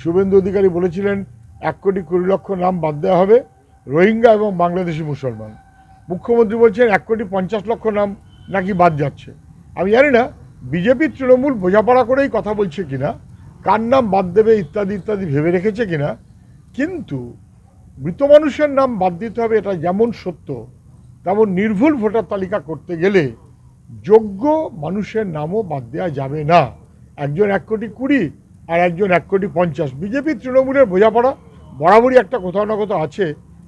শুভেন্দু অধিকারী বলেছিলেন 1,20,00,000 নাম বাদ দেওয়া হবে, রোহিঙ্গা এবং বাংলাদেশি মুসলমান। মুখ্যমন্ত্রী বলছেন 1,50,00,000 নাম নাকি বাদ যাচ্ছে। আমি জানি না বিজেপি তৃণমূল বোঝাপড়া করেই কথা বলছে কিনা, কার নাম বাদ দেবে ইত্যাদি ইত্যাদি ভেবে রেখেছে কিনা, কিন্তু মৃত মানুষের নাম বাদ দিতে হবে এটা যেমন সত্য, তেমন নির্ভুল ভোটার তালিকা করতে গেলে যোগ্য মানুষের নামও বাদ দেওয়া যাবে না। একজন 1,20,00,000 আর একজন 1,50,00,000। বিজেপি তৃণমূলের বোঝাপড়া বরাবরই একটা কোথাও না কোথাও আছে,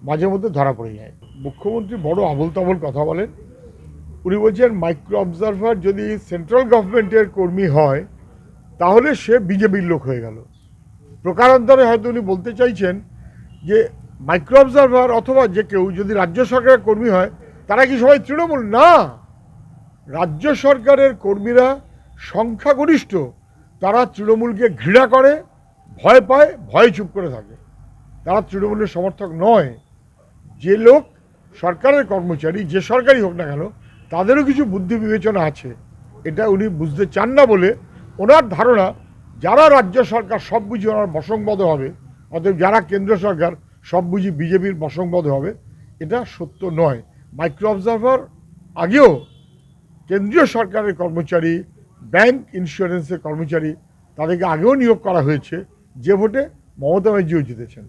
মাঝে মধ্যে ধরা পড়ে যায়। মুখ্যমন্ত্রী বড় আবোল তাবোল কথা বলেন। উনি বলছেন মাইক্রো অবজারভার যদি সেন্ট্রাল গভর্নমেন্টের কর্মী হয় তাহলে সে বিজেপির লোক হয়ে গেল। প্রকারান্তরে হয়তো উনি বলতে চাইছেন যে মাইক্রো অবজারভার অথবা যে কেউ যদি রাজ্য সরকারের কর্মী হয় তারা কি সবাই তৃণমূল? না, রাজ্য সরকারের কর্মীরা সংখ্যাগরিষ্ঠ, তারা তৃণমূলকে ঘৃণা করে, ভয় পায়, ভয়ে চুপ করে থাকে, তারা তৃণমূলের সমর্থক নয়। যে লোক সরকারের কর্মচারী, যে সরকারই হোক না কেন, তাদেরও কিছু বুদ্ধি বিবেচনা আছে, এটা উনি বুঝতে চান না বলে ওনার ধারণা যারা রাজ্য সরকার সব বুঝি ওনার বশংবদ হবে, অতএব যারা কেন্দ্র সরকার সব বুঝি বিজেপির বশংবদ হবে, এটা সত্য নয়। মাইক্রো অবজারভার আগেও কেন্দ্রীয় সরকারের কর্মচারী, ব্যাংক ইন্স্যুরেন্সের কর্মচারী, তাদেরকে আগেও নিয়োগ করা হয়েছে, যে ভোটে মমতা ব্যানার্জিও জিতেছেন।